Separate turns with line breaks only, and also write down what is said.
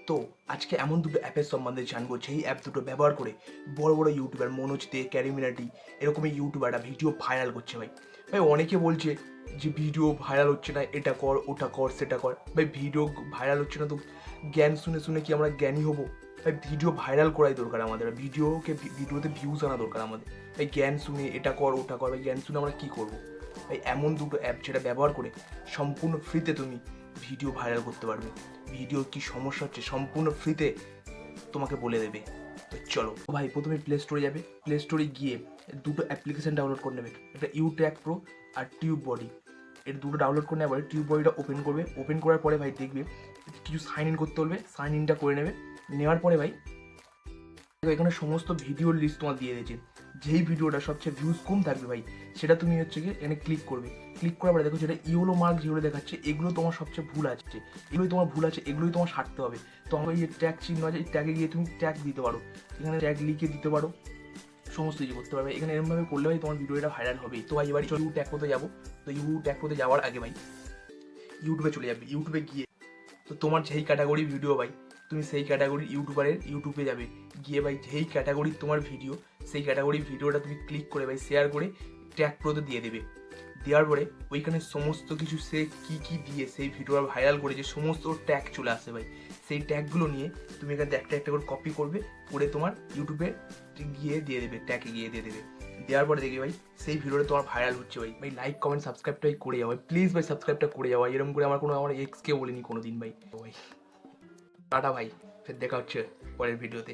তো আজকে এমন দুটো অ্যাপের সম্বন্ধে জানবো যেই অ্যাপ দুটো ব্যবহার করে বড় বড় ইউটিউবার মনোজ দে, ক্যারিমিনাটি এরকমই ইউটিউবাররা ভিডিও ভাইরাল করছে ভাই। ভাই অনেকে বলছে যে ভিডিও ভাইরাল হচ্ছে না, এটা কর ওটা কর সেটা কর। ভাই ভিডিও ভাইরাল হচ্ছে না তো জ্ঞান শুনে শুনে কি আমরা জ্ঞানী হবো? ভাই ভিডিও ভাইরাল করাই দরকার আমাদের, ভিডিওতে ভিউজ আনা দরকার আমাদের। ভাই জ্ঞান শুনে এটা কর ওটা কর, ভাই জ্ঞান শুনে আমরা কী করবো? ভাই এমন দুটো অ্যাপ যেটা ব্যবহার করে সম্পূর্ণ ফ্রিতে তুমি ভিডিও ভাইরাল করতে পারবে। ভিডিওর কী সমস্যা হচ্ছে সম্পূর্ণ ফ্রিতে তোমাকে বলে দেবে। তো চলো ভাই, প্রথমে প্লে স্টোরে যাবে, প্লে স্টোরে গিয়ে দুটো অ্যাপ্লিকেশান ডাউনলোড করে নেবে, একটা ইউট্যাগ প্রো আর টিউববডি। এর দুটো ডাউনলোড করে নেওয়ার পরে টিউববডিটা ওপেন করবে। ওপেন করার পরে ভাই দেখবে কিছু সাইন ইন করতে বলবে, সাইন ইনটা করে নেবে। নেওয়ার পরে ভাই এখানে সমস্ত ভিডিওর লিস্ট তোমার দিয়ে দিয়েছে। যেই ভিডিওটা সবচেয়ে ভিউজ কম থাকবে ভাই সেটা তুমি হচ্ছে গিয়ে এখানে ক্লিক করবে। ক্লিক করার পরে দেখো যেটা ইয়েলো মার্ক যেগুলো দেখাচ্ছে এগুলো তোমার সবচেয়ে ভুল আছে, এগুলোই তোমার ভুল আছে, এগুলোই তোমার সারতে হবে। তো আমার এই ট্যাগ চিহ্ন আছে, এই ট্যাগে গিয়ে তুমি ট্যাগ দিতে পারো, এখানে ট্যাগ লিখে দিতে পারো, সমস্ত কিছু করতে পারবে। এখানে এরকমভাবে করলে ভাই তোমার ভিডিওটা ভাইরাল হবেই। তো ভাই এবারে চলো ইউ ট্যাগ করতে যাবো। তো ইউ ট্যাগ করতে যাওয়ার আগে ভাই ইউটিউবে চলে যাবে। ইউটিউবে গিয়ে তো তোমার যেই ক্যাটাগরি ভিডিও ভাই তুমি সেই ক্যাটাগরির ইউটিউবারের ইউটিউবে যাবে, গিয়ে ভাই যেই ক্যাটাগরির তোমার ভিডিও সেই ক্যাটাগরির ভিডিওটা তুমি ক্লিক করে ভাই শেয়ার করে ট্যাগ প্রোতে দিয়ে দেবে। দেওয়ার পরে ওইখানে সমস্ত কিছু সে কী কী দিয়ে সেই ভিডিওটা ভাইরাল করে যে সমস্ত ট্যাগ চলে আসে ভাই, সেই ট্যাগগুলো নিয়ে তুমি এখানে একটা একটা করে কপি করবে, করে তোমার ইউটিউবে গিয়ে দিয়ে দেবে, ট্যাগে গিয়ে দিয়ে দেবে। দেওয়ার পরে দেখি ভাই সেই ভিডিওটা তোমার ভাইরাল হচ্ছে ভাই। ভাই লাইক কমেন্ট সাবস্ক্রাইবটাই করে যাও ভাই, প্লিজ ভাই সাবস্ক্রাইবটা করে যাও ভাই। এরকম করে আমার এক্সকে বলিনি কোনো দিন ভাই। টাটা ভাই, ফের দেখা হচ্ছে পরের ভিডিওতে।